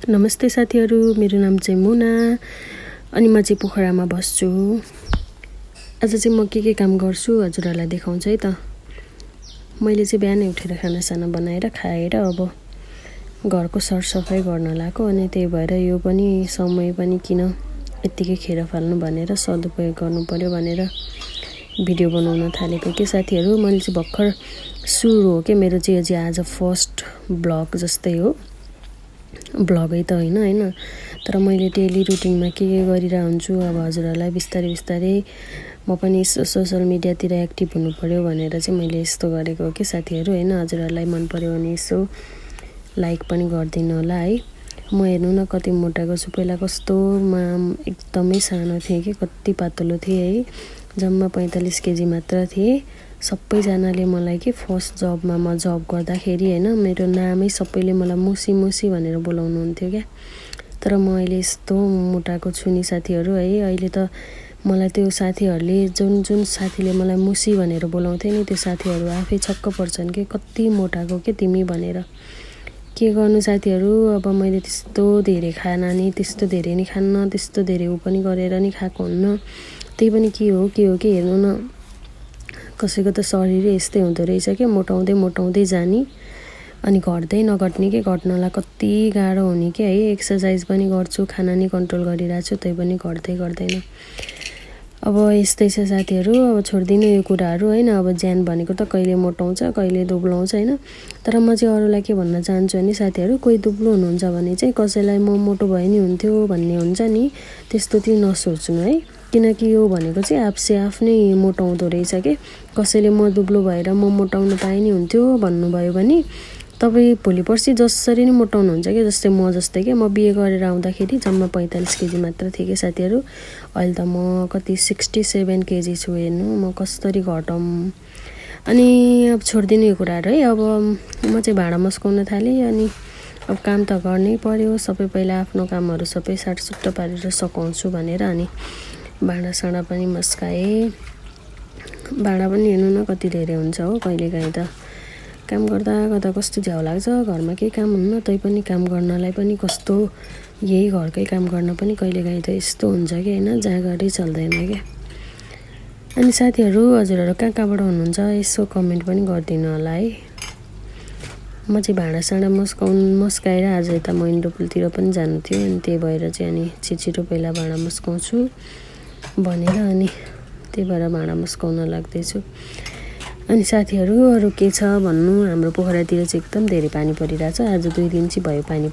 नमस्ते साथीहरू, मेरो नाम चाहिँ मुना अनि म चाहिँ पोखरामा बस्छु। आज चाहिँ म के काम गर्छु हजुरहरूलाई देखाउँछु है त। मैले चाहिँ बिहानै उठेर खानासाना बनाएर खाएर अब घरको सरसफाइ गर्न लाग्यो अनि त्यही भएर यो पनि समय पनि किन यत्तिकै खेर फाल्नु भनेर सदुपयोग गर्नु पर्यो भनेर भिडियो बनाउन थालेको के साथीहरू। मैले चाहिँ भर्खर सुरु हो के मेरो चाहिँ यो आज फर्स्ट ब्लग जस्तै हो। ब्लगै त होइन तर मैले डेली रुटिनमा के गरिरहेको हुन्छु अब हजुरहरूलाई बिस्तारै बिस्तारै म पनि सोसल मिडियातिर एक्टिभ हुनु पर्यो भनेर चाहिँ मैले यस्तो गरेको हो कि साथीहरू होइन। हजुरहरूलाई मन पर्यो भने यसो लाइक पनि गरिदिनु होला है। म हेर्नु न कति मोटाको छु, पहिला कस्तोमा एकदमै सानो थिएँ कि कति पातलो थिएँ है, जम्मा 45 केजी मात्र थिएँ। सबैजनाले मलाई कि फर्स्ट जबमा म जब गर्दाखेरि होइन मेरो नामै सबैले मलाई मुसी मुसी भनेर बोलाउनुहुन्थ्यो क्या। तर म अहिले यस्तो मोटाको छु नि साथीहरू है। अहिले त मलाई त्यो साथीहरूले जुन साथीले मलाई मुसी भनेर बोलाउँथे नि त्यो साथीहरू आफै छक्क पर्छन् कि कति मोटाको के तिमी भनेर। के गर्नु साथीहरू, अब मैले त्यस्तो धेरै खाना नि त्यस्तो धेरै नि खान्न, त्यस्तो धेरै उ पनि गरेर नि खाएको हुन्न। त्यही पनि के हो कि हेर्नु न, कसैको त शरीरै यस्तै हुँदो रहेछ क्या, मोटाउँदै जाने अनि घट्दै नघट्ने के, घट्नलाई कति गाह्रो हुने क्या है। एक्सर्साइज पनि गर्छु, खाना नि कन्ट्रोल गरिरहेको छु, त्यही पनि घट्दैन। अब यस्तै छ साथीहरू, अब छोडिदिनु यो कुराहरू होइन। अब ज्यान भनेको त कहिले मोटाउँछ कहिले दुब्लाउँछ होइन। तर म चाहिँ अरूलाई के भन्न चाहन्छु भने साथीहरू, कोही दुब्लो हुनुहुन्छ भने चाहिँ कसैलाई म मोटो भए नि हुन्थ्यो भन्ने हुन्छ नि, त्यस्तो चाहिँ नसोच्नु है। किनकि यो भनेको चाहिँ आफ्नै मोटाउँदो रहेछ कि। कसैले म दुब्लो भएर म मोटाउन पाए नि हुन्थ्यो भन्नुभयो भने तपाईँ भोलि पर्सि जसरी नै मोटाउनुहुन्छ कि, जस्तै म जस्तै कि म बिहे गरेर आउँदाखेरि जम्मा 45 केजी मात्र थिएँ कि साथीहरू। अहिले त म कति 67 केजी छु, हेर्नु म कसरी घटौँ। अनि अब छोडिदिनु यो कुराहरू है। अब म चाहिँ भाँडा मस्काउन थालेँ अनि अब काम त गर्नै पर्यो। सबै पहिला आफ्नो कामहरू सबै साटसुट्ट पारेर सघाउँछु भनेर अनि भाँडासाँडा पनि मस्काएँ। भाँडा पनि हेर्नु न कति धेरै हुन्छ हो। कहिलेकाहीँ त काम गर्दा कस्तो झ्याउ लाग्छ, घरमा केही काम हुन्न तै पनि काम गर्नलाई पनि कस्तो, यही घरकै काम गर्न पनि कहिलेकाहीँ त यस्तो हुन्छ कि होइन, जाँगरै चल्दैन क्या। अनि साथीहरू हजुरहरू कहाँबाट हुनुहुन्छ यसो कमेन्ट पनि गरिदिनु होला है। म चाहिँ भाँडासाँडा मस्काएर आज यता मैन्डोपुलतिर पनि जानु थियो अनि त्यही भएर चाहिँ अनि छिटो पहिला भाँडा मस्काउँछु भनेर अनि त्यही भएर भाँडा मस्काउन लाग्दैछु। अनि साथीहरू अरू के छ भन्नु, हाम्रो पोखरातिर चाहिँ एकदम धेरै पानी परिरहेछ। आज 2 दिन चाहिँ भयो पानी